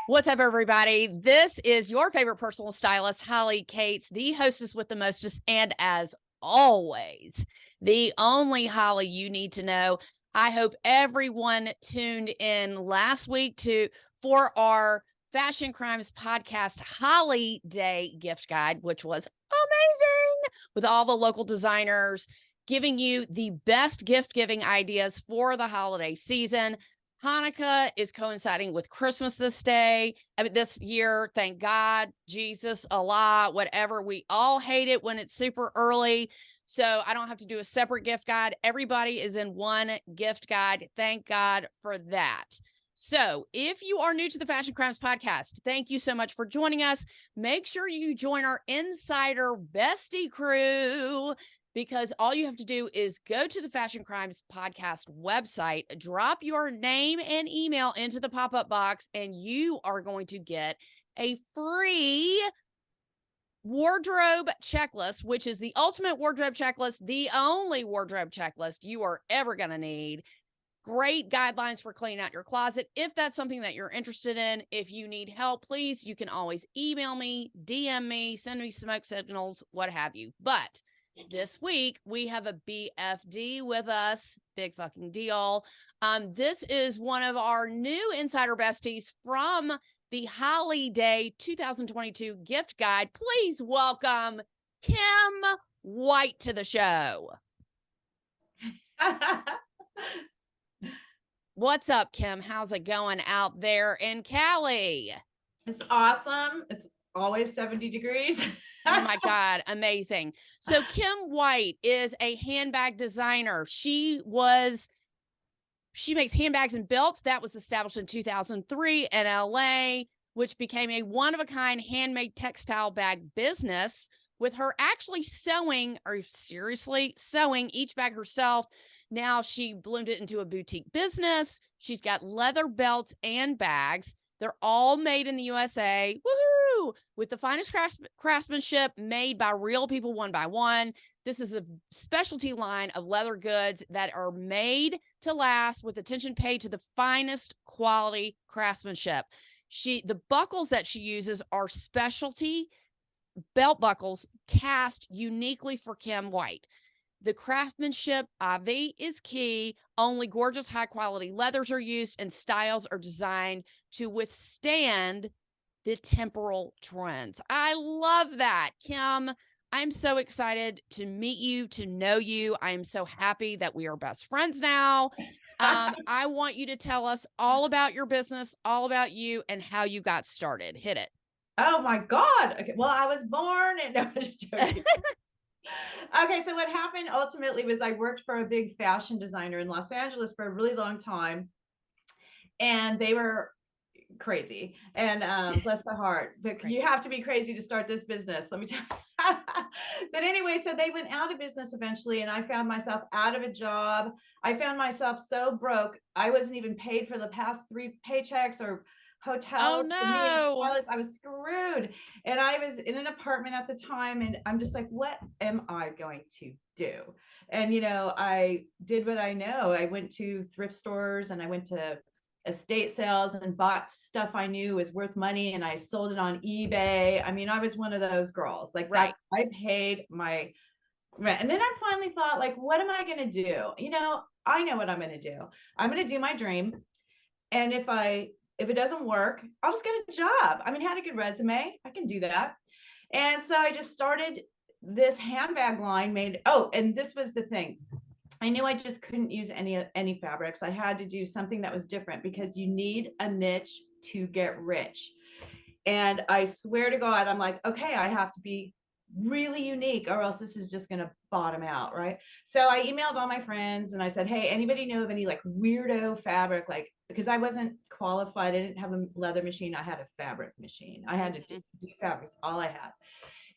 What's up, everybody? This is your favorite personal stylist, Holly Cates, the hostess with the mostest, and as always, the only Holly you need to know. I hope everyone tuned in last week for our Fashion Crimes podcast holiday gift guide, which was amazing, with all the local designers giving you the best gift giving ideas for the holiday season. Hanukkah is coinciding with Christmas this year. Thank God, Jesus, Allah, whatever. We all hate it when it's super early. So I don't have to do a separate gift guide. Everybody is in one gift guide. Thank God for that. So if you are new to the Fashion Crimes podcast, thank you so much for joining us. Make sure you join our Insider Bestie crew, because all you have to do is go to the Fashion Crimes podcast website, drop your name and email into the pop-up box, and you are going to get a free wardrobe checklist, which is the ultimate wardrobe checklist, the only wardrobe checklist you are ever going to need. Great guidelines for cleaning out your closet. If that's something that you're interested in, if you need help, please, you can always email me, DM me, send me smoke signals, what have you. But this week, we have a BFD with us. Big fucking deal. This is one of our new Insider Besties from the Holiday 2022 gift guide. Please welcome Kim White to the show. What's up, Kim? How's it going out there in Cali? It's awesome. It's always 70 degrees. Oh my God, amazing. So Kim White is a handbag designer. She makes handbags and belts. That was established in 2003 in LA, which became a one-of-a-kind handmade textile bag business, with her actually sewing each bag herself. Now she bloomed it into a boutique business. She's got leather belts and bags. They're all made in the USA. Woohoo! With the finest craftsmanship, made by real people, one by one. This is a specialty line of leather goods that are made to last, with attention paid to the finest quality craftsmanship. The buckles that she uses are specialty belt buckles cast uniquely for Kim White. The craftsmanship, Avi, is key. Only gorgeous, high-quality leathers are used, and styles are designed to withstand the temporal trends. I love that, Kim. I'm so excited to meet you, to know you. I'm so happy that we are best friends now. I want you to tell us all about your business, all about you, and how you got started. Hit it. Oh my God. Okay. Well, I was born and no, I'm just joking. Okay. So what happened ultimately was I worked for a big fashion designer in Los Angeles for a really long time. And they were crazy, and bless the heart, but you have to be crazy to start this business, let me tell you. But anyway, so they went out of business eventually, and I found myself out of a job. I found myself so broke, I wasn't even paid for the past 3 paychecks or hotels. Oh no. I was screwed, and I was in an apartment at the time, and I'm just like, what am I going to do? And I did what I know. I went to thrift stores, and I went to estate sales and bought stuff I knew was worth money, and I sold it on eBay. I mean, I was one of those girls. Like, right. I paid my rent. And then I finally thought, like, what am I going to do? I know what I'm going to do. I'm going to do my dream. And if it doesn't work, I'll just get a job. I mean, had a good resume. I can do that. And so I just started this handbag line and this was the thing. I knew I just couldn't use any fabrics. I had to do something that was different, because you need a niche to get rich. And I swear to God, I'm like, okay, I have to be really unique, or else this is just going to bottom out. Right. So I emailed all my friends and I said, hey, anybody know of any like weirdo fabric? Like, because I wasn't qualified. I didn't have a leather machine. I had a fabric machine. I had to do fabrics, all I had.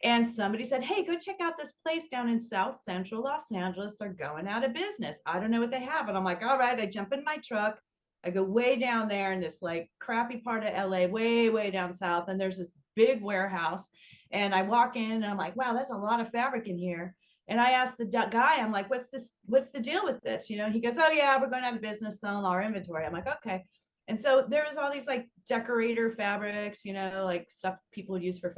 And somebody said, hey, go check out this place down in South Central Los Angeles. They're going out of business. I don't know what they have. And I'm like, all right. I jump in my truck. I go way down there in this like crappy part of LA, way, way down south. And there's this big warehouse. And I walk in and I'm like, wow, there's a lot of fabric in here. And I asked the guy, I'm like, what's the deal with this? He goes, oh yeah, we're going out of business selling our inventory. I'm like, okay. And so there was all these like decorator fabrics, you know, like stuff people would use for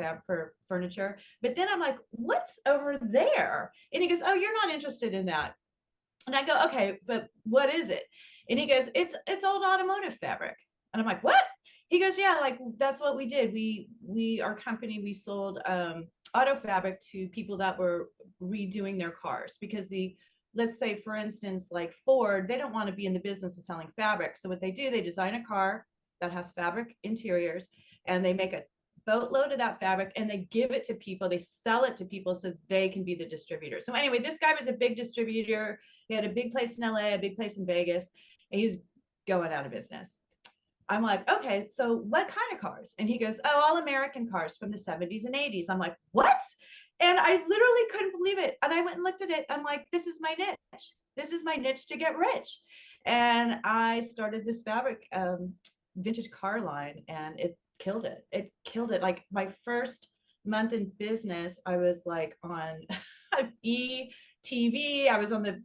furniture. But then I'm like, what's over there? And he goes, oh, you're not interested in that. And I go, okay, but what is it? And he goes, it's old automotive fabric. And I'm like, what? He goes, yeah, like that's what we did. Our company, we sold auto fabric to people that were redoing their cars because let's say for instance, like Ford, they don't want to be in the business of selling fabric. So what they do, they design a car that has fabric interiors and they make a boatload of that fabric and they give it to people. They sell it to people so they can be the distributor. So anyway, this guy was a big distributor. He had a big place in LA, a big place in Vegas, and he was going out of business. I'm like, okay, so what kind of cars? And he goes, oh, all American cars from the 70s and 80s. I'm like, what? And I literally couldn't believe it. And I went and looked at it. I'm like, this is my niche. This is my niche to get rich. And I started this fabric vintage car line and it killed it. It killed it. Like my first month in business, I was like on ETV. I was on the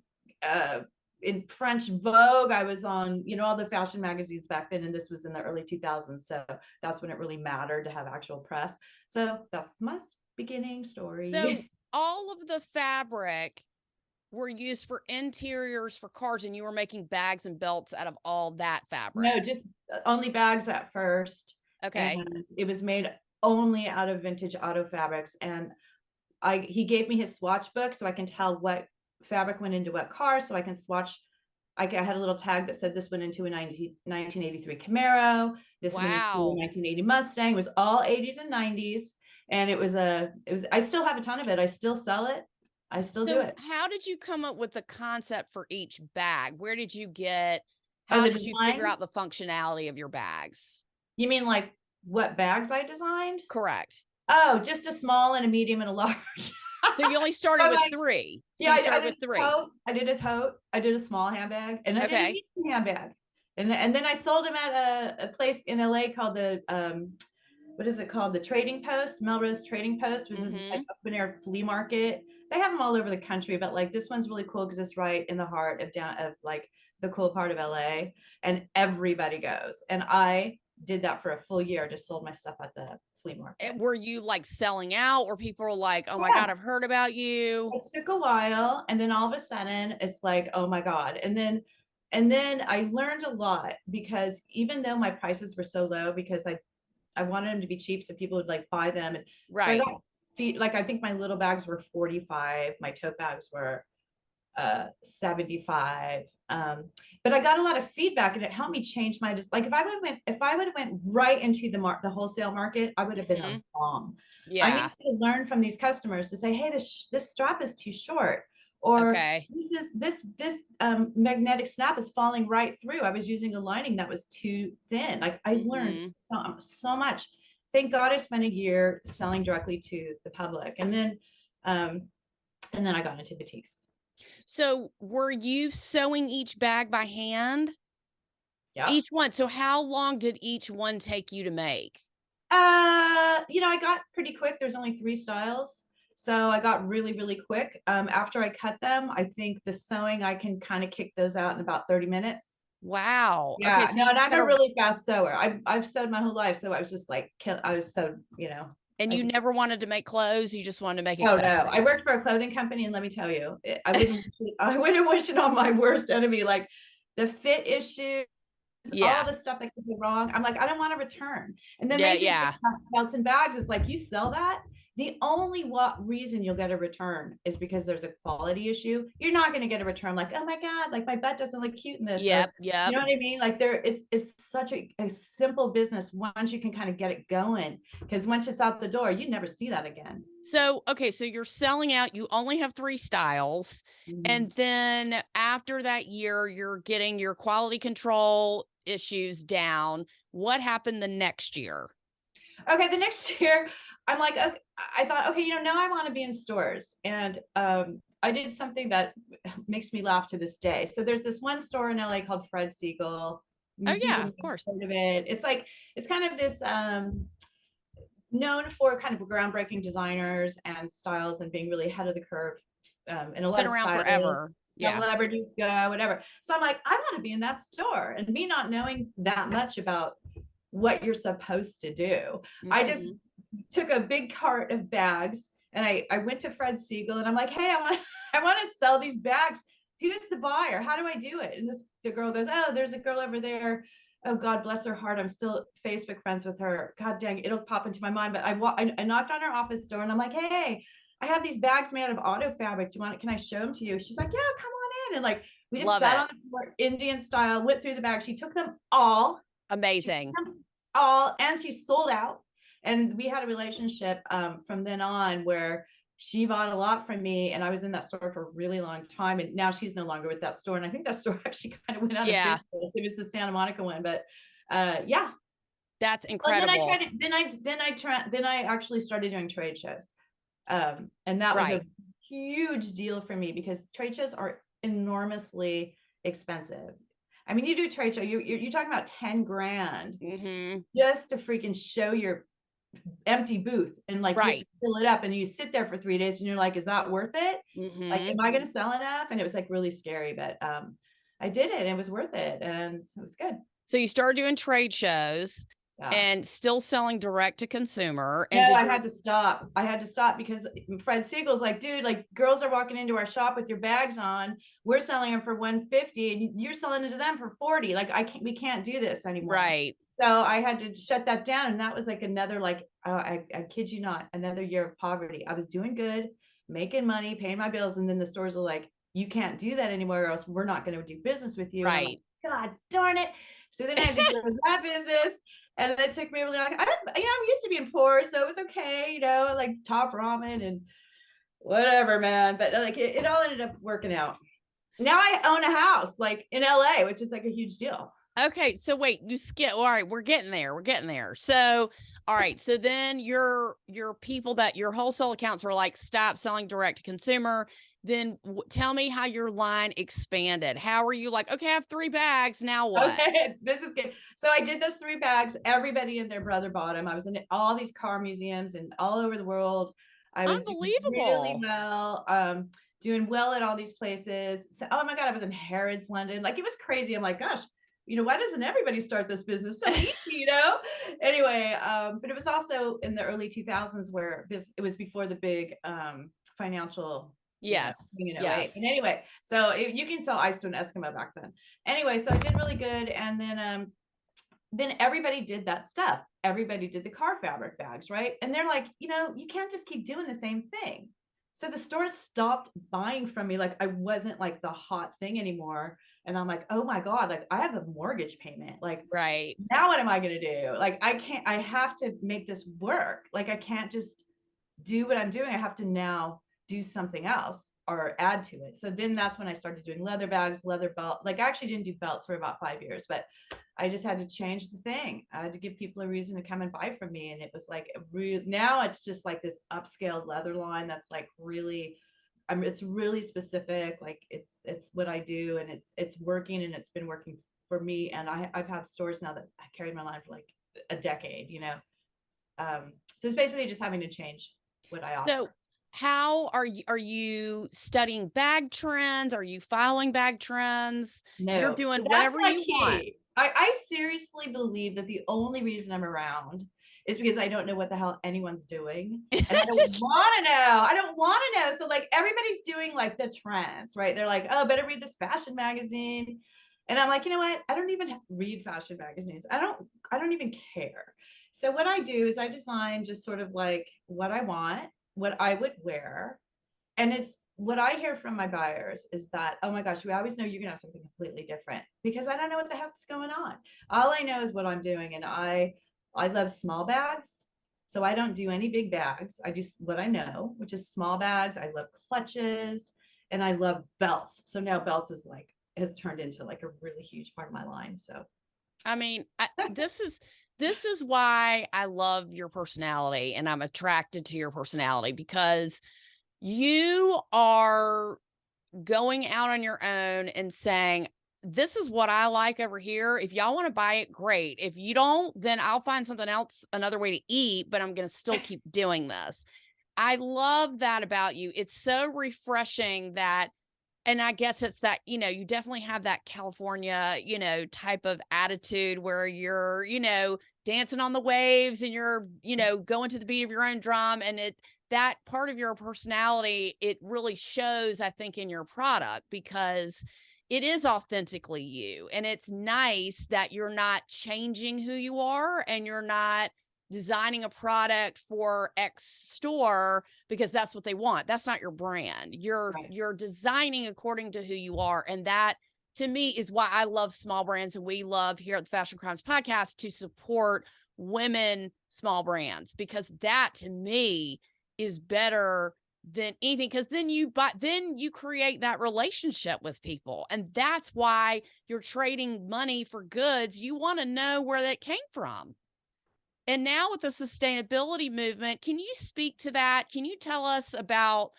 in French Vogue. I was on, you know, all the fashion magazines back then, and this was in the early 2000s. So that's when it really mattered to have actual press. So that's my beginning story. So all of the fabric were used for interiors for cars, and you were making bags and belts out of all that fabric. No, just only bags at first. Okay. And it was made only out of vintage auto fabrics. And he gave me his swatch book so I can tell what fabric went into what car, so I can swatch. I had a little tag that said this went into a 1983 Camaro. This went into a 1980 Mustang. It was all 80s and 90s. And it was I still have a ton of it. I still sell it. I still do it. How did you come up with the concept for each bag? Where did you get, how did you figure out the functionality of your bags? You mean like what bags I designed? Correct. Oh, just a small and a medium and a large. So you only started with three. So yeah, you started with three. I did a tote. I did a small handbag, and I did a medium handbag, and then I sold them at a place in LA called the what is it called? The Trading Post, Melrose Trading Post, which is like open air flea market. They have them all over the country, but like this one's really cool because it's right in the heart of like the cool part of LA, and everybody goes. And I did that for a full year. Just sold my stuff at the flea market. And were you like selling out, or people were like, oh my God, I've heard about you? It took a while, and then all of a sudden it's like, oh my God. And then I learned a lot because even though my prices were so low, because I wanted them to be cheap so people would like buy them. And right. So like I think my little bags were 45, my tote bags were 75. But I got a lot of feedback, and it helped me change my like if I would have went right into the wholesale market, I would have been a bomb. Yeah. I need to learn from these customers to say, hey, this strap is too short, or this magnetic snap is falling right through. I was using a lining that was too thin. Like I learned so much. Thank God I spent a year selling directly to the public, and then I got into boutiques. So were you sewing each bag by hand? Yeah. Each one. So how long did each one take you to make? You know, I got pretty quick. There's only 3 styles. So I got really, really quick. After I cut them, I think the sewing, I can kind of kick those out in about 30 minutes. Wow. Yeah. Okay, so no, and I'm a really fast sewer. I've sewed my whole life. So I was just like, I was so, you know. And you never wanted to make clothes. You just wanted to make accessories. Oh no, I worked for a clothing company, and let me tell you, I wouldn't wish it on my worst enemy. Like the fit issues, all the stuff that could go wrong. I'm like, I don't want to return. And then belts and bags is like, you sell that. The only reason you'll get a return is because there's a quality issue. You're not going to get a return like, oh my God, like my butt doesn't look cute in this. Yep. You know what I mean? Like it's such a simple business once you can kind of get it going, because once it's out the door, you never see that again. So, okay. So you're selling out, you only have 3 styles. And then after that year, you're getting your quality control issues down. What happened the next year? Okay. The next year, I'm like, okay, I thought, okay, you know, now I want to be in stores. And I did something that makes me laugh to this day. So there's this one store in LA called Fred Siegel. Oh yeah, of course. Heard of it. It's like, it's kind of this known for kind of groundbreaking designers and styles and being really ahead of the curve. And a lot of stylists. Forever. Yeah. celebrities go, whatever. So I'm like, I want to be in that store. And me not knowing that much about what you're supposed to do, I just Mhm. took a big cart of bags and I went to Fred Siegel and I'm like, hey, I want to sell these bags. Who's the buyer? How do I do it? And the girl goes, oh, there's a girl over there. Oh, God bless her heart. I'm still Facebook friends with her. God dang, it'll pop into my mind. But I knocked on her office door and I'm like, hey, I have these bags made out of auto fabric. Do you want it? Can I show them to you? She's like, yeah, come on in. And like, we just Love sat it. on the floor, Indian style, went through the bag. She took them all. She took Amazing. them all, and she sold out. And we had a relationship from then on where she bought a lot from me and I was in that store for a really long time. And now she's no longer with that store. And I think that store actually kind of went out of Yeah. business. It was the Santa Monica one, but yeah. That's Well, then I incredible. tried to, then I actually started doing trade shows. And that was a Right. huge deal for me because trade shows are enormously expensive. I mean, you do a trade show, you're talking about 10 grand Mhm. just to freaking show your empty booth and like you have to Right. fill it up and you sit there for 3 days and you're like, is that worth it? Like, Mhm. am I going to sell enough? And it was like really scary, but I did it. It was worth it and it was good. So you started doing trade shows Yeah. and still selling direct to consumer. No, And did I your had to stop. I had to stop because Fred Siegel's like, dude, like girls are walking into our shop with your bags on. We're selling them for 150 and you're selling it to them for 40. Like we can't do this anymore. right. So I had to shut that down. And that was like another, like, I kid you not, another year of poverty. I was doing good, making money, paying my bills. And then the stores are like, you can't do that anymore, or else we're not going to do business with you. And I'm like, Right. God darn it. So then I had to get rid of that business. And that took me really long. I'm used to being poor, so it was okay, like top ramen and whatever, man. But like it all ended up working out. Now I own a house like in LA, which is like a huge deal. Okay, so wait, you skip. All right, we're getting there. We're getting there. So, all right, so then your people that your wholesale accounts were like, stop selling direct to consumer. Then tell me how your line expanded. How are you like, okay, I have 3 bags. Now what? Okay, this is good. So I did those 3 bags. Everybody and their brother bought them. I was in all these car museums and all over the world. I was doing really Unbelievable. well, doing well at all these places. So, oh my God, I was in Harrods, London. Like it was crazy. I'm like, gosh, why doesn't everybody start this business so easy? Anyway, but it was also in the early 2000s where it was before the big financial, Yes. thing in '08. Yes. And anyway, so you can sell ice to an Eskimo back then. Anyway, so I did really good. And then everybody did that stuff. Everybody did the car fabric bags, right? And they're like, you can't just keep doing the same thing. So the stores stopped buying from me. Like I wasn't like the hot thing anymore. And I'm like, oh my God, like I have a mortgage payment. Like Right. now what am I going to do? Like I have to make this work. Like I can't just do what I'm doing. I have to now do something else or add to it. So then that's when I started doing leather bags, leather belt. Like I actually didn't do belts for about 5 years, but I just had to change the thing. I had to give people a reason to come and buy from me. And it was like now it's just like this upscaled leather line that's like really, it's really specific. Like it's what I do and it's working and it's been working for me. And I've had stores now that I carried my line for like a decade. So it's basically just having to change what I So offer. how are you studying bag trends? Are you following bag trends? You're No, so doing that's whatever my you want. key. I seriously believe that the only reason I'm around is because I don't know what the hell anyone's doing. And I don't want to know. I don't want to know. So like everybody's doing like the trends, right? They're like, oh, better read this fashion magazine. And I'm like, you know what? I don't even read fashion magazines. I don't even care. So what I do is I design just sort of like what I want, what I would wear, and it's what I hear from my buyers is that, oh my gosh, we always know you're gonna have something completely different because I don't know what the heck's going on. All I know is what I'm doing. And I love small bags. So I don't do any big bags. I do what I know, which is small bags. I love clutches and I love belts. So now belts has turned into like a really huge part of my line. So I mean, this is why I love your personality and I'm attracted to your personality because you are going out on your own and saying, this is what I like over here. If y'all want to buy it, great. If you don't, then I'll find something else, another way to eat, but I'm going to still keep doing this. I love that about you. It's so refreshing that And I guess it's that, you definitely have that California, type of attitude where you're, dancing on the waves and you're, going to the beat of your own drum. And that part of your personality, it really shows, I think, in your product because it is authentically you. And it's nice that you're not changing who you are and you're not designing a product for X store because that's what they want. That's not your brand. You're designing according to who you are. And that to me is why I love small brands. And we love here at the Fashion Crimes Podcast to support women small brands, because that to me is better than anything, because then you create that relationship with people, and that's why you're trading money for goods. You want to know where that came from. And now with the sustainability movement, can you speak to that? Can you tell us about,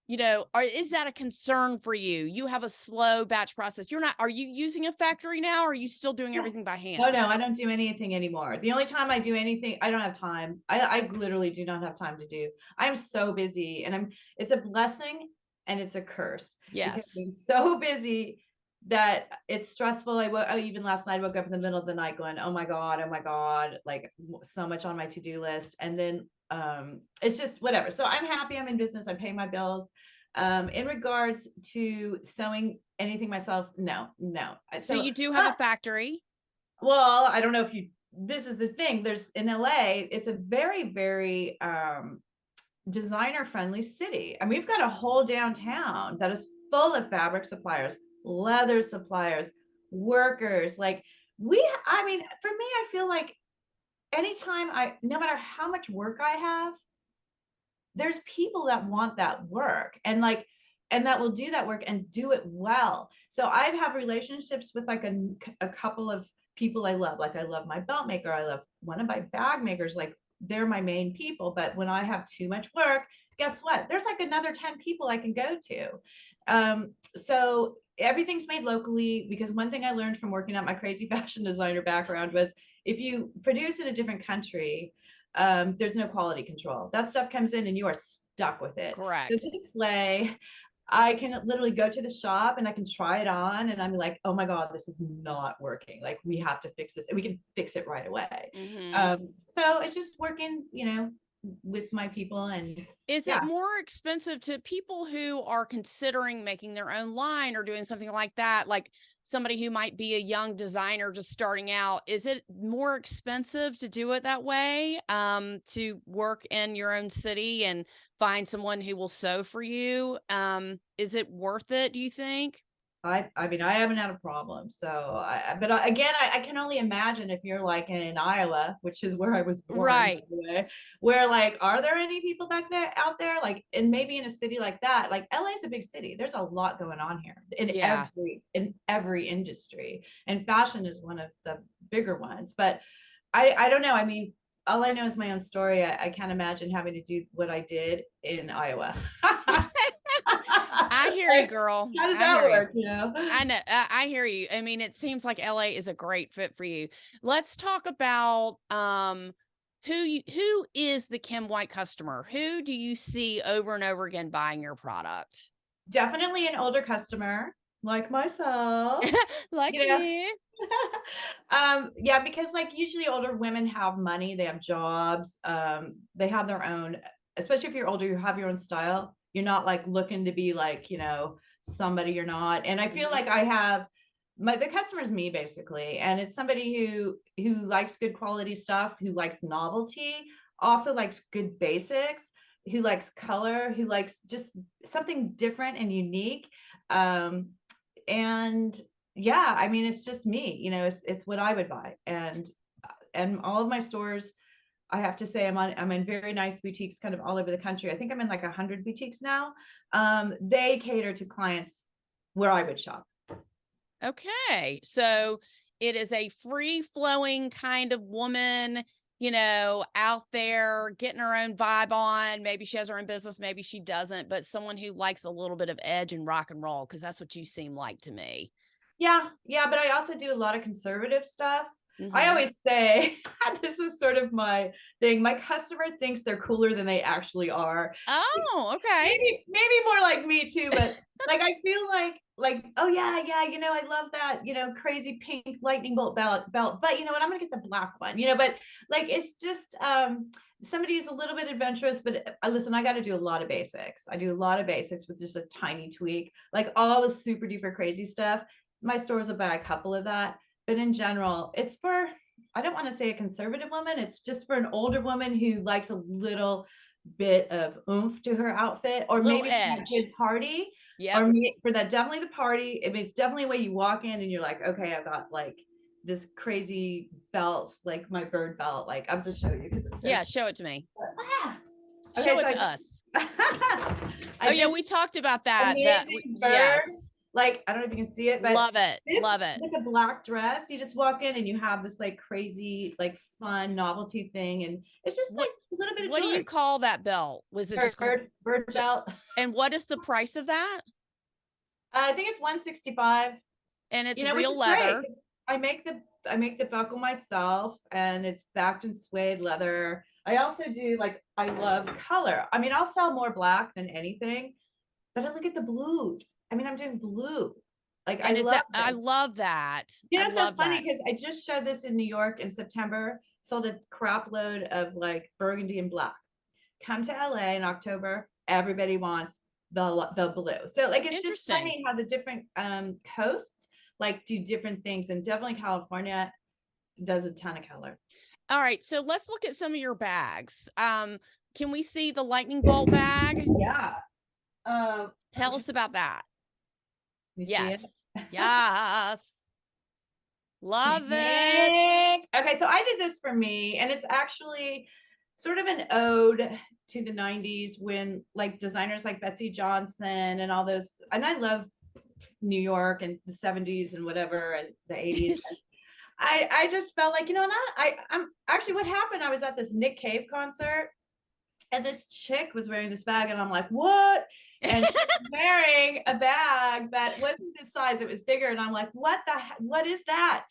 is that a concern for you? You have a slow batch process. Are you using a factory now? Or are you still doing everything by hand? Oh, no, I don't do anything anymore. The only time I do anything, I don't have time. I literally do not have time to do. I'm so busy, and it's a blessing and it's a curse. Because Yes. I'm so busy that it's stressful. Even last night, I woke up in the middle of the night going, oh my God, like so much on my to-do list. And then it's just whatever. So I'm happy I'm in business. I pay my bills. In regards to sewing anything myself, no. So you do have a factory? Well, I don't know if this is the thing. There's in LA, it's a very, very designer friendly city. And we've got a whole downtown that is full of fabric suppliers, leather suppliers, workers. Like I mean, for me, I feel like anytime no matter how much work I have, there's people that want that work and that will do that work and do it well. So I have relationships with like a couple of people I love. Like I love my belt maker. I love one of my bag makers. Like they're my main people. But when I have too much work, guess what? There's like another 10 people I can go to. So everything's made locally, because one thing I learned from working at my crazy fashion designer background was if you produce in a different country, there's no quality control. That stuff comes in and you are stuck with it. Correct. So this way, I can literally go to the shop and I can try it on and I'm like, oh my God, this is not working. Like we have to fix this, and we can fix it right away. So it's just working, with my people. And is it more expensive to people who are considering making their own line or doing something like that? Like somebody who might be a young designer just starting out, is it more expensive to do it that way? To work in your own city and find someone who will sew for you? Is it worth it, do you think? I mean, I haven't had a problem. So, again, I can only imagine if you're like in Iowa, which is where I was born, right? Where like, are there any people out there? Like, and maybe in a city like that, like LA is a big city. There's a lot going on here in every industry, and fashion is one of the bigger ones. But I don't know. I mean, all I know is my own story. I can't imagine having to do what I did in Iowa. I hear you, girl. How does that work? I know. I hear you. I mean, it seems like LA is a great fit for you. Let's talk about who is the Kim White customer? Who do you see over and over again buying your product? Definitely an older customer like myself. Like me. Yeah, because like usually older women have money, they have jobs, they have their own, especially if you're older, you have your own style. You're not like looking to be like, somebody you're not. And I feel like I have the customer is me basically. And it's somebody who likes good quality stuff, who likes novelty, also likes good basics, who likes color, who likes just something different and unique. And yeah, I mean, it's just me, it's what I would buy. And all of my stores, I have to say, I'm in very nice boutiques kind of all over the country. I think I'm in like 100 boutiques now. They cater to clients where I would shop. Okay. So it is a free flowing kind of woman, out there getting her own vibe on. Maybe she has her own business, maybe she doesn't, but someone who likes a little bit of edge and rock and roll, because that's what you seem like to me. Yeah. But I also do a lot of conservative stuff. I Mhm. always say, this is sort of my thing. My customer thinks they're cooler than they actually are. Oh, okay. Maybe more like me too, but like I feel like oh yeah, yeah, I love that, crazy pink lightning bolt belt, but you know what, I'm gonna get the black one, but like it's just somebody who's a little bit adventurous, but listen, I got to do a lot of basics. I do a lot of basics with just a tiny tweak, like all the super duper crazy stuff. My stores will buy a couple of that, but in general, it's for, I don't want to say a conservative woman, it's just for an older woman who likes a little bit of oomph to her outfit, or Little maybe for that edge. good party, Yep. or for that, definitely the party. It's definitely a way you walk in and you're like, okay, I've got like this crazy belt, like my bird belt. Like I'm just showing you because it's so Yeah, show it to me. ah. Okay, Show it so to us. I Oh yeah, did we talked about that. amazing bird. Yes. Like, I don't know if you can see it, but Love it. this Love it. with a black dress, you just walk in and you have this like crazy, like fun novelty thing. And it's just What like a little bit of what do you jewelry. call that belt? Was it just called Bird belt. and what is the price of that? I think it's 165, And it's which real is great. leather. I make the buckle myself, and it's backed in suede leather. I also do, like, I love color. I mean, I'll sell more black than anything, but I look at the blues. I mean, I'm doing blue. Like, I And is love that I this. love that. I It's so love funny that. because I just showed this in New York in September, sold a crap load of like burgundy and black. Come to LA in October, everybody wants the blue. So like it's just Interesting. funny how the different coasts like do different things, and definitely California does a ton of color. All right, so let's look at some of your bags. Can we see the lightning bolt bag? Yeah. Tell Okay. us about that. You see it? Yes. Yes. Love it. Okay, so I did this for me, and it's actually sort of an ode to the 90s when like designers like Betsy Johnson and all those, and I love New York and the 70s and whatever and the 80s. I just felt like, I'm actually, what happened, I was at this Nick Cave concert, and this chick was wearing this bag, and I'm like, what? And she was wearing a bag that wasn't this size, it was bigger, and I'm like, what is that?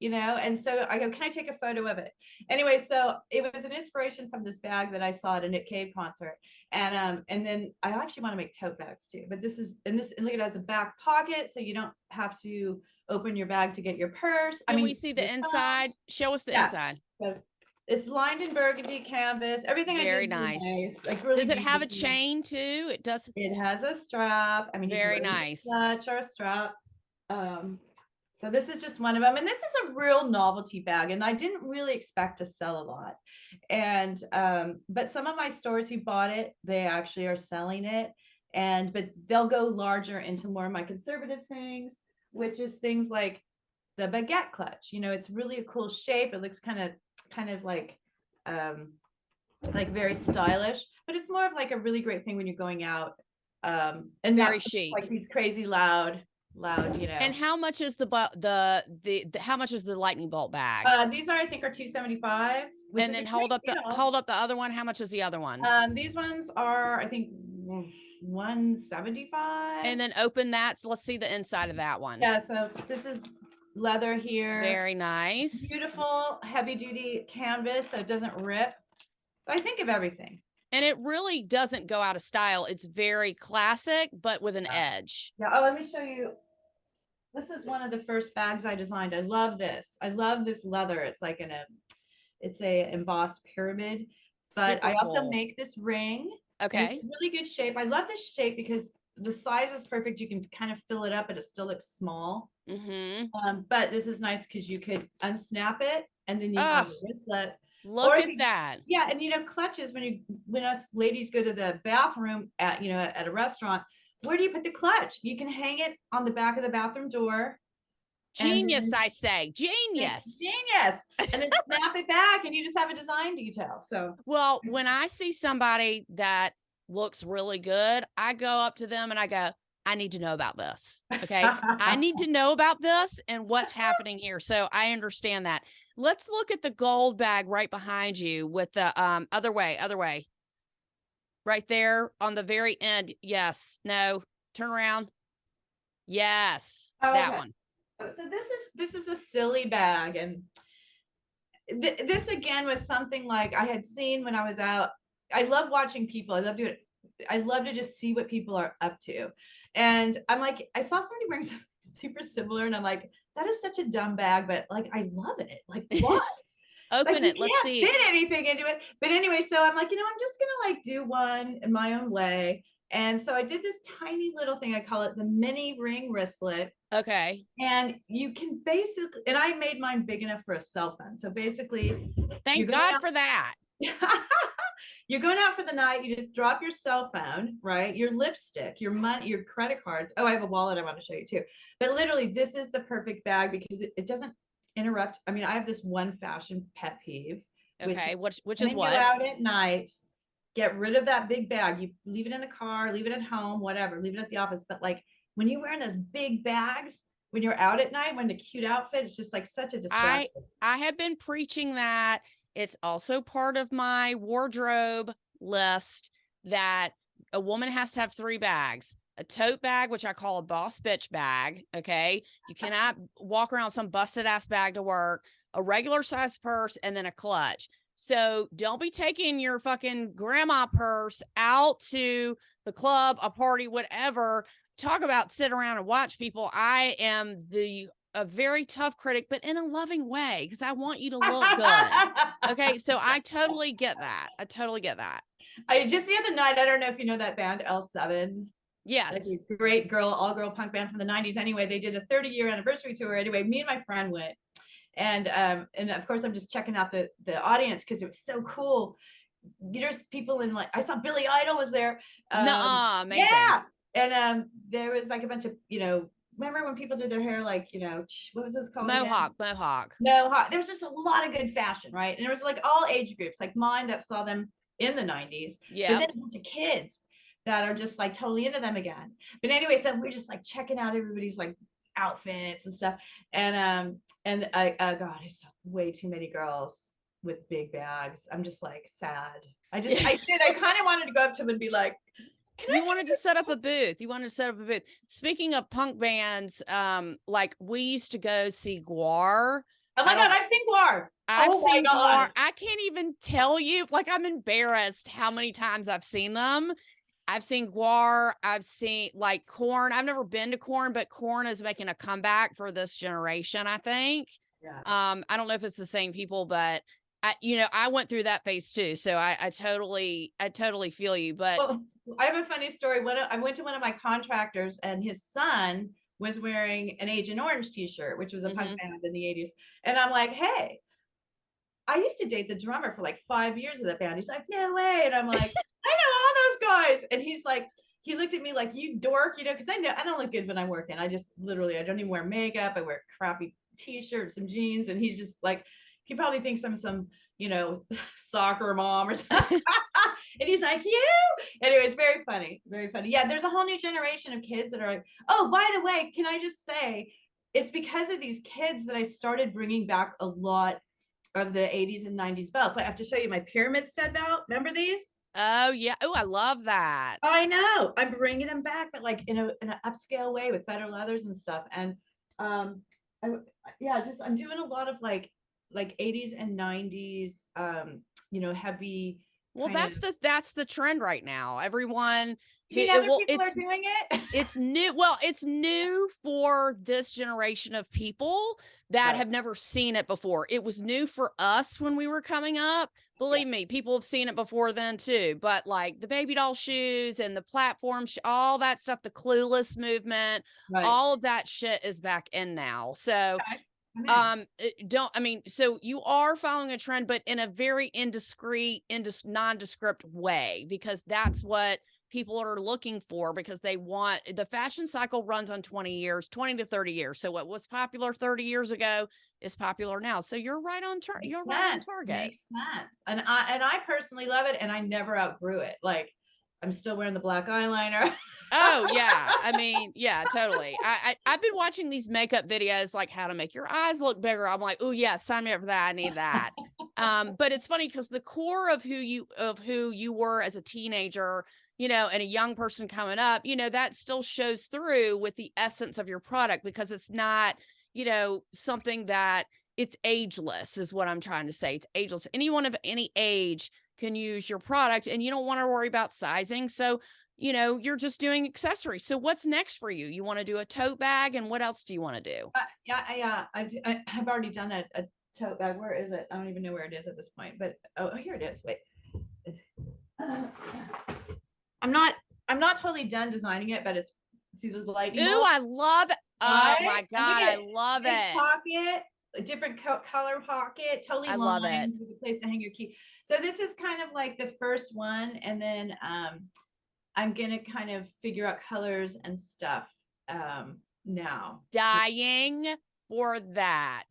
And so I go, can I take a photo of it? Anyway, so it was an inspiration from this bag that I saw at a Nick Cave concert. And then I actually want to make tote bags too, but and look, it has a back pocket, so you don't have to open your bag to get your purse. Can we see the Your phone. inside? Show us the Yeah. inside. So it's lined in burgundy canvas. Everything I did Very is really nice. nice, like really Does it have a beautiful. chain too? It does. It has a strap. I mean, you can Very wear it with nice. a clutch or a strap. Um, so this is just one of them, and this is a real novelty bag, and I didn't really expect to sell a lot. And but some of my stores who bought it, they actually are selling it, but they'll go larger into more of my conservative things, which is things like the baguette clutch. It's really a cool shape. It looks kind of like very stylish, but it's more of like a really great thing when you're going out, and Very not chic. like these crazy loud. And how much is how much is the lightning bolt bag? These I think are 275, which And is a then great deal. hold up the other one. How much is the other one? These ones are, I think, 175. And then open that. So let's see the inside of that one. Yeah, so this is leather here. Very nice. Beautiful heavy duty canvas, so it doesn't rip. I think of everything. And it really doesn't go out of style. It's very classic, but with an edge. Yeah. Oh, let me show you. This is one of the first bags I designed. I love this. I love this leather. It's like it's a embossed pyramid, but Super I also cool. make this ring. And Okay. it's really good shape. I love this shape because the size is perfect. You can kind of fill it up, but it still looks small. But this is nice because you could unsnap it, and then you have a wristlet. Look at that. Yeah, and clutches, when us ladies go to the bathroom at a restaurant, where do you put the clutch? You can hang it on the back of the bathroom door. Genius, I say. Genius. Genius. And then snap it back, and you just have a design detail. So, well, when I see somebody that looks really good, I go up to them and I go, I need to know about this. Okay. I need to know about this and what's happening here. So I understand that. Let's look at the gold bag right behind you with the other way. Right there on the very end. Yes. No. Turn around. Yes. That one. So this is a silly bag, and this again was something like I had seen when I was out. I love watching people. I love doing it. I love to just see what people are up to. And I'm like, I saw somebody wearing something super similar, and I'm like, that is such a dumb bag, but like I love it. Like, why? Like Open you it. Let's can't see. fit anything into it. But anyway, so I'm like, I'm just gonna like do one in my own way. And so I did this tiny little thing. I call it the mini ring wristlet. Okay. And you can basically, and I made mine big enough for a cell phone. So basically, you're Thank going God out, for that. you're going out for the night. You just drop your cell phone, right? Your lipstick, your money, your credit cards. Oh, I have a wallet I want to show you too. But literally, this is the perfect bag because it doesn't interrupt. I mean, I have this one fashion pet peeve, which Okay. Which is when you go what? out at night, get rid of that big bag. You leave it in the car, leave it at home, whatever, leave it at the office. But like when you're wearing those big bags, when you're out at night, when the cute outfit, it's just like such a I distraction. I have been preaching that. It's also part of my wardrobe list that a woman has to have 3 bags. A tote bag, which I call a boss bitch bag. Okay. You cannot walk around some busted ass bag to work, a regular size purse, and then a clutch. So don't be taking your fucking grandma purse out to the club, a party, whatever. Talk about sit around and watch people. I am a very tough critic, but in a loving way, because I want you to look good. Okay. So I totally get that. I totally get that. I just the other night, I don't know if you know that band L7, like Yes. a great all girl punk band from the 90s. Anyway, they did a 30-year anniversary tour. Anyway, me and my friend went. And of course I'm just checking out the audience because it was so cool. There's people in like I saw Billy Idol was there. Nuh-uh, amazing. Yeah. And there was like a bunch of, remember when people did their hair like, what was this called again? Mohawk. No, there was just a lot of good fashion, right? And there was like all age groups, like mine that saw them in the 90s, but Yeah. then a bunch of kids that are just like totally into them again. But anyway, so we're just like checking out everybody's like outfits and stuff. And I God, I saw way too many girls with big bags. I'm just like sad. I kind of wanted to go up to them and be like, You wanted to set up a booth. You wanted to set up a booth. Speaking of punk bands, like we used to go see Guar. oh my God, I've seen Guar. I've Oh my seen God. Guar. I can't even tell you. Like I'm embarrassed how many times I've seen them. I've seen Guar. I've seen like Korn. I've never been to Korn, but Korn is making a comeback for this generation, I think. Yeah. I don't know if it's the same people, but I went through that phase too. So I totally feel you. But Well, I have a funny story. When I went to one of my contractors, and his son was wearing an Agent Orange t-shirt, which was a punk band in the 80s. And I'm like, hey, I used to date the drummer for like 5 years of that band. He's like, no way. And I'm like, I know all those guys. And he's like, he looked at me like, you dork, because I know I don't look good when I'm working. I just literally, I don't even wear makeup. I wear crappy t-shirts and jeans. And he's just like, he probably thinks I'm some, soccer mom or something. And he's like, you? Anyway, it's very funny. Very funny. Yeah, there's a whole new generation of kids that are like, oh, by the way, can I just say, it's because of these kids that I started bringing back a lot of the 80s and 90s belts. I have to show you my pyramid stud belt. Remember these? oh yeah. Oh, I love that. I know. I'm bringing them back, but like in an upscale way with better leathers and stuff. And I, just I'm doing a lot of like 80s and 90s, heavy. Well, that's the trend right now. Everyone You mean other people are doing it? It's new. Well, it's new for this generation of people that Right. have never seen it before. It was new for us when we were coming up. Believe me, people have seen it before then too. But like the baby doll shoes and the platform, all that stuff, the Clueless movement, Right. all of that shit is back in now. So Okay. So you are following a trend, but in a very indiscreet, nondescript way, because that's what people are looking for, because they want the fashion cycle runs on 20 years, 20 to 30 years. So what was popular 30 years ago is popular now. So you're right on you're right on target. Makes sense. And I personally love it, and I never outgrew it. Like I'm still wearing the black eyeliner. Oh yeah. I mean, yeah, totally. I've been watching these makeup videos, like how to make your eyes look bigger. I'm like, oh yeah, sign me up for that. I need that. But it's funny because the core of who you were as a teenager, and a young person coming up, that still shows through with the essence of your product, because it's not, something that it's ageless is what I'm trying to say. It's ageless. Anyone of any age can use your product, and you don't want to worry about sizing. So, you're just doing accessories. So what's next for you? You want to do a tote bag, and what else do you want to do? Yeah, I've already done a tote bag. Where is it? I don't even know where it is at this point, but oh, here it is. Wait. Uh, I'm not totally done designing it, but it's, see the lightning Ooh, bolt? I love it. Oh Right? my And look God, I at love big it. pocket, a different color pocket, totally I love it. lined with a place to hang your key. So this is kind of like the first one, and then I'm gonna kind of figure out colors and stuff now. Dying for that.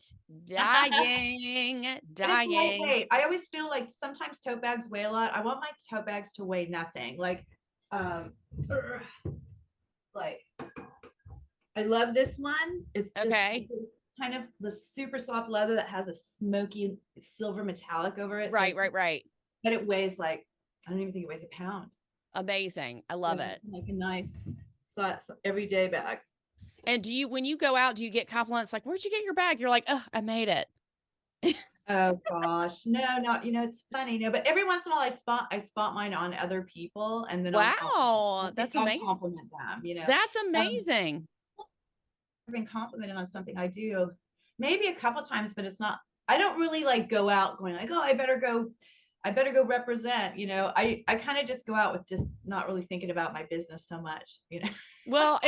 Dying, And it's dying. lightweight. I always feel like sometimes tote bags weigh a lot. I want my tote bags to weigh nothing. Um, like I love this one. It's just Okay. this kind of the super soft leather that has a smoky silver metallic over it. Right, right, right. But it weighs like, I don't even think it weighs a pound. Amazing. I love it. Like a nice everyday bag. And when you go out, do you get compliments like, where'd you get your bag? You're like, oh, I made it. Oh gosh, no, it's funny, no, but every once in a while I spot mine on other people, and then Wow, that's I'll amazing. compliment them. That's Um, amazing. I've been complimented on something I do maybe a couple times, but it's not, I don't really like go out going like, oh, I better go represent, I kind of just go out with just not really thinking about my business so much. Well,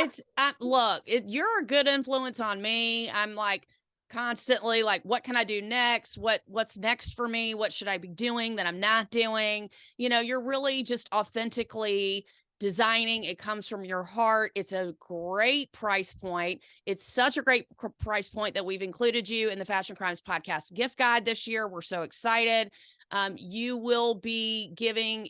look, you're a good influence on me. I'm like constantly like, what can I do next? What's next for me? What should I be doing that I'm not doing? You're really just authentically designing. It comes from your heart. It's a great price point. It's such a great price point that we've included you in the Fashion Crimes Podcast gift guide this year. We're so excited. You will be giving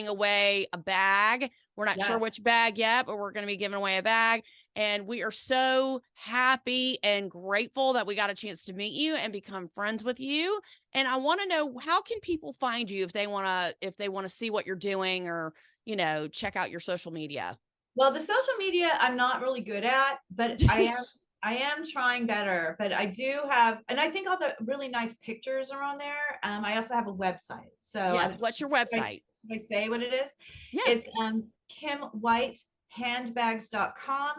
away a bag. We're not sure which bag yet, but we're going to be giving away a bag. And we are so happy and grateful that we got a chance to meet you and become friends with you. And I want to know, how can people find you if they want to see what you're doing, or, check out your social media? Well, the social media I'm not really good at, but I am trying better, but I do have, and I think all the really nice pictures are on there. I also have a website. So Yes. What's your website? Should I say what it is? Yeah. It's kimwhitehandbags.com.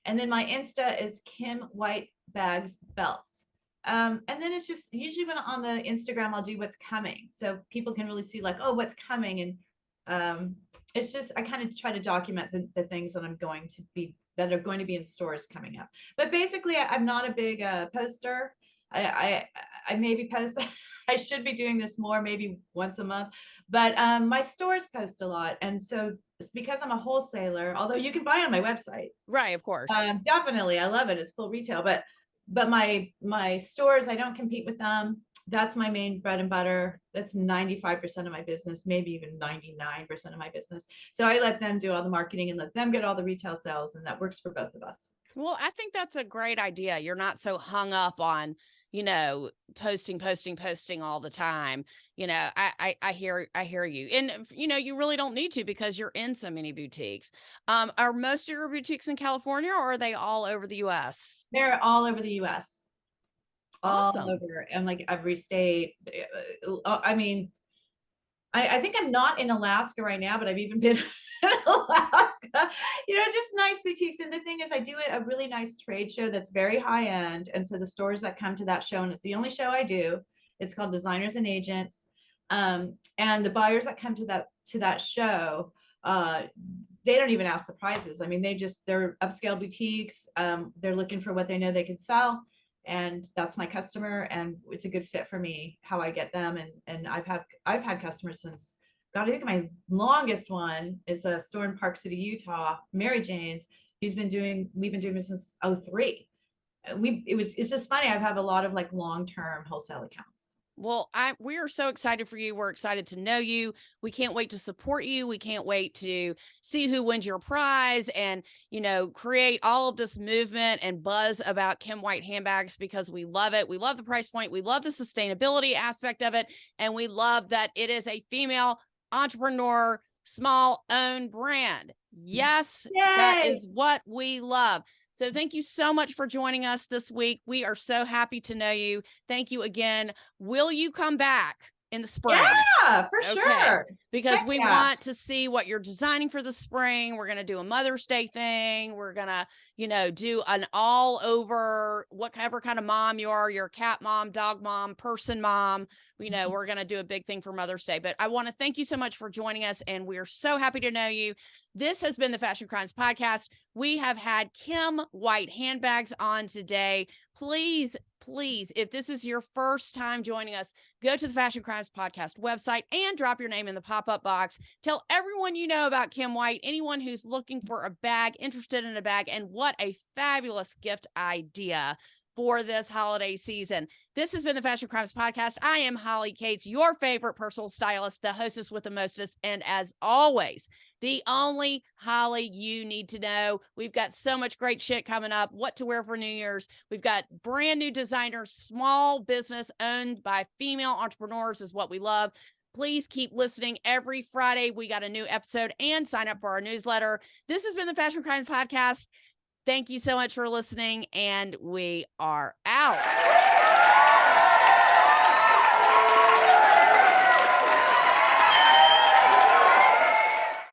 And then my Insta is Kim White Bags Belts. And then it's just usually when on the Instagram, I'll do what's coming. So people can really see like, oh, what's coming. And it's just, I kind of try to document the things that are going to be in stores coming up. But basically, I'm not a big poster. I maybe post. I should be doing this more, maybe once a month. But my stores post a lot, and so it's because I'm a wholesaler. Although you can buy on my website, Right, of course. definitely, I love it. It's full retail, but my stores, I don't compete with them. That's my main bread and butter. That's 95% of my business, maybe even 99% of my business. So I let them do all the marketing and let them get all the retail sales, and that works for both of us. Well, I think that's a great idea. You're not so hung up on, posting all the time. I hear you. And, you really don't need to, because you're in so many boutiques. Are most of your boutiques in California, or are they all over the US? They're all over the US. Awesome. All over, and like every state. I mean, I think I'm not in Alaska right now, but I've even been in Alaska. Just nice boutiques. And the thing is, I do a really nice trade show that's very high end. And so the stores that come to that show, and it's the only show I do, it's called Designers and Agents. And the buyers that come to that show, they don't even ask the prices. I mean, they're upscale boutiques. They're looking for what they know they can sell. And that's my customer, and it's a good fit for me how I get them. And I've had customers since, God, I think my longest one is a store in Park City, Utah, Mary Jane's. We've been doing this since 2003. It's just funny. I've had a lot of like long-term wholesale accounts. Well, we are so excited for you. We're excited to know you. We can't wait to support you. We can't wait to see who wins your prize, and, create all of this movement and buzz about Kim White handbags, because we love it. We love the price point. We love the sustainability aspect of it. And we love that it is a female entrepreneur, small owned brand. Yes, Yay! that is what we love. So thank you so much for joining us this week. We are so happy to know you. Thank you again. Will you come back in the spring? Yeah, for sure. Because Heck we yeah. want to see what you're designing for the spring. We're going to do a Mother's Day thing. We're going to, do an all over whatever kind of mom you are, you're a cat mom, dog mom, person mom. We're going to do a big thing for Mother's Day. But I want to thank you so much for joining us. And we're so happy to know you. This has been the Fashion Crimes Podcast. We have had Kim White Handbags on today. Please, if this is your first time joining us, go to the Fashion Crimes Podcast website and drop your name in the pop-up box. Tell everyone you know about Kim White, anyone who's looking for a bag, interested in a bag, and what a fabulous gift idea for this holiday season. This has been the Fashion Crimes Podcast. I am Holly Cates, your favorite personal stylist, the hostess with the mostest, and as always, the only Holly you need to know. We've got so much great shit coming up. What to wear for New Year's. We've got brand new designers, small business owned by female entrepreneurs is what we love. Please keep listening. Every Friday, we got a new episode, and sign up for our newsletter. This has been the Fashion Crimes Podcast. Thank you so much for listening, and we are out.